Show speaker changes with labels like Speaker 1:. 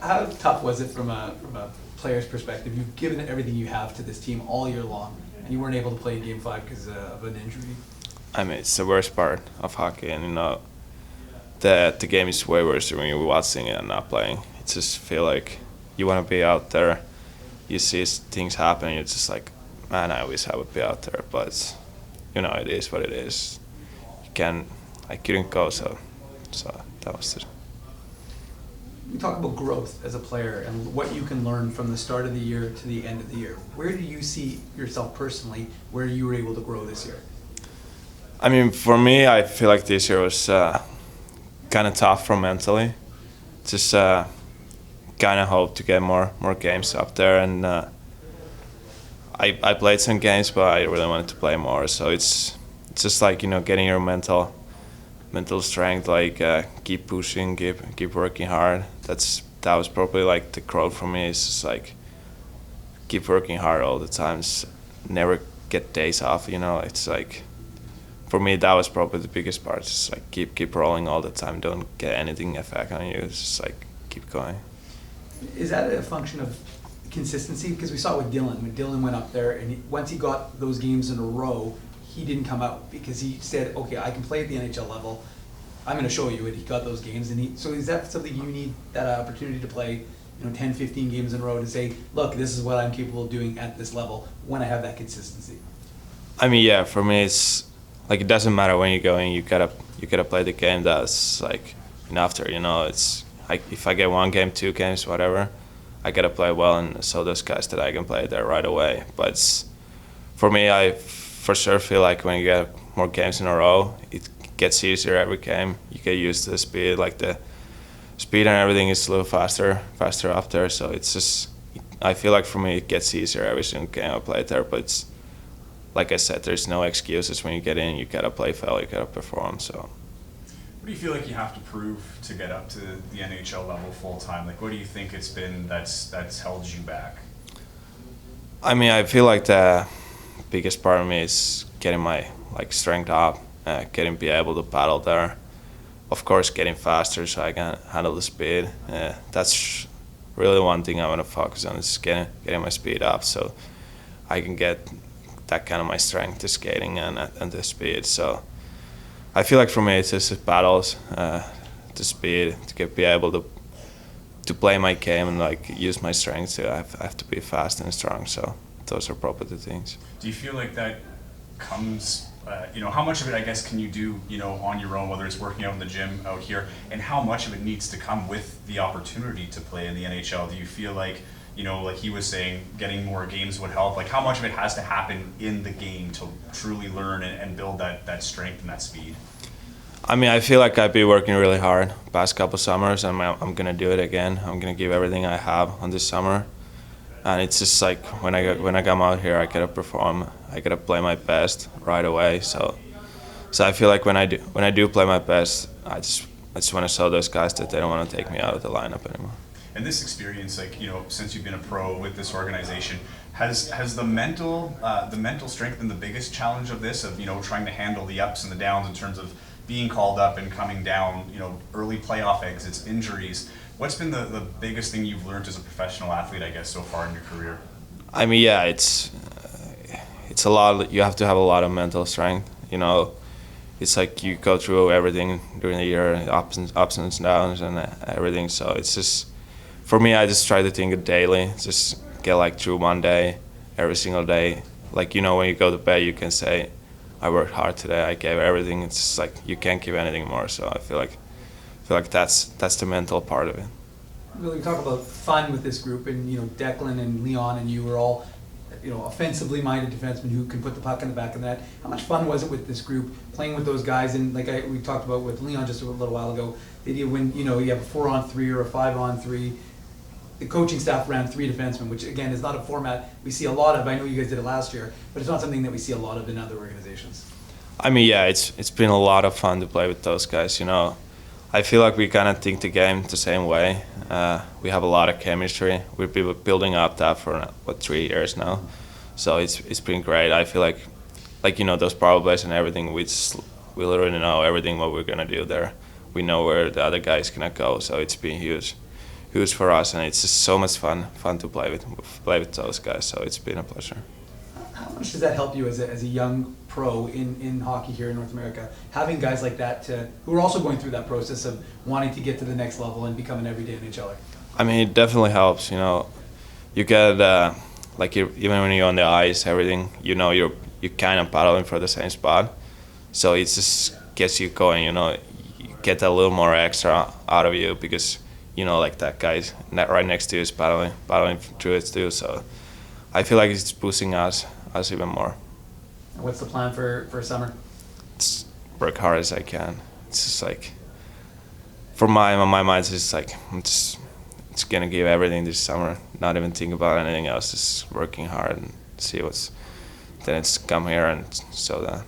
Speaker 1: how tough was it from a player's perspective? You've given everything you have to this team all year long, and you weren't able to play in Game 5 because of an injury.
Speaker 2: I mean, it's the worst part of hockey, and the game is way worse when you're watching it and not playing. It just feel like you want to be out there. You see things happen, you're just like, man, I wish I would be out there, but it is what it is. I couldn't go, so that was it.
Speaker 1: We talk about growth as a player and what you can learn from the start of the year to the end of the year. Where do you see yourself personally, where you were able to grow this year?
Speaker 2: I mean, for me, I feel like this year was kind of tough for mentally. Just kind of hope to get more games up there, and I played some games, but I really wanted to play more. So it's just like getting your mental strength, like keep pushing, keep working hard. That was probably like the growth for me. It's just like keep working hard all the time. Never get days off. It's like for me that was probably the biggest part. Just like keep rolling all the time. Don't get anything effect on you. It's just like keep going.
Speaker 1: Is that a function of consistency? Because we saw it with Dylan. When Dylan went up there, and once he got those games in a row, he didn't come out because he said, okay, I can play at the NHL level. I'm going to show you it. He got those games. So is that something you need, that opportunity to play 10, 15 games in a row to say, look, this is what I'm capable of doing at this level when I have that consistency?
Speaker 2: I mean, yeah, for me, it's like it doesn't matter when you go in. You gotta play the game that's like after. It's like if I get 1 game, 2 games, whatever, I gotta play well and show those guys that I can play there right away. But for me, I for sure feel like when you get more games in a row, it gets easier every game. You get used to the speed, like the speed and everything is a little faster up there. So it's just, I feel like for me it gets easier every single game I play there. But it's, like I said, there's no excuses when you get in. You gotta play well, you gotta perform. So.
Speaker 3: What do you feel like you have to prove to get up to the NHL level full time? Like, what do you think it's been that's held you back?
Speaker 2: I mean, I feel like the biggest part of me is getting my strength up, be able to battle there. Of course, getting faster so I can handle the speed. That's really one thing I want to focus on, is getting my speed up so I can get that kind of my strength to skating and the speed. So I feel like for me it's just battles, the speed, to be able to play my game and use my strength. So I have to be fast and strong. So those are probably the things.
Speaker 3: Do you feel like that comes, how much of it I guess can you do, on your own, whether it's working out in the gym out here, and how much of it needs to come with the opportunity to play in the NHL? Do you feel like, like he was saying, getting more games would help? Like, how much of it has to happen in the game to truly learn and build that strength and that speed?
Speaker 2: I mean, I feel like I've been working really hard past couple summers, and I'm gonna do it again. I'm gonna give everything I have on this summer, and it's just like when I come out here, I gotta perform. I gotta play my best right away. So I feel like when I do play my best, I just want to show those guys that they don't want to take me out of the lineup anymore.
Speaker 3: And this experience, since you've been a pro with this organization, has the mental strength been the biggest challenge of this, of trying to handle the ups and the downs in terms of being called up and coming down, early playoff exits, injuries? What's been the biggest thing you've learned as a professional athlete, I guess, so far in your career?
Speaker 2: I mean, yeah, it's a lot. You have to have a lot of mental strength. It's like you go through everything during the year, ups and downs and everything. So it's just, for me, I just try to think it daily. Just get through one day, every single day. When you go to bed, you can say, I worked hard today. I gave everything. It's just like you can't give anything more. So I feel like that's the mental part of it.
Speaker 1: Really talk about fun with this group, and Declan and Leon and you were all offensively minded defensemen who can put the puck in the back of the net. How much fun was it with this group, playing with those guys? And we talked about with Leon just a little while ago, the idea when you have a 4-on-3 or a 5-on-3, the coaching staff ran 3 defensemen, which again is not a format we see a lot of. I know you guys did it last year, but it's not something that we see a lot of in other organizations.
Speaker 2: I mean, yeah, it's been a lot of fun to play with those guys. I feel like we kind of think the game the same way. We have a lot of chemistry. We've been building up that for 3 years now, so it's been great. I feel like those power plays and everything. We literally know everything what we're gonna do there. We know where the other guy's gonna go, so it's been huge huge for us, and it's just so much fun to play with those guys. So it's been a pleasure.
Speaker 1: How much does that help you as a young pro in hockey here in North America, having guys like that who are also going through that process of wanting to get to the next level and become an everyday NHLer?
Speaker 2: I mean, it definitely helps. You know, you get even when you're on the ice, everything. You know, you're kind of battling for the same spot, so it just gets you going. You know, you get a little more extra out of you because you know, like that guy's right next to you is battling through it too. So I feel like it's boosting us even more.
Speaker 1: What's the plan for summer?
Speaker 2: Just work hard as I can. It's just like, for my mind, it's just like it's gonna give everything this summer. Not even think about anything else. Just working hard and see then it's come here and show that.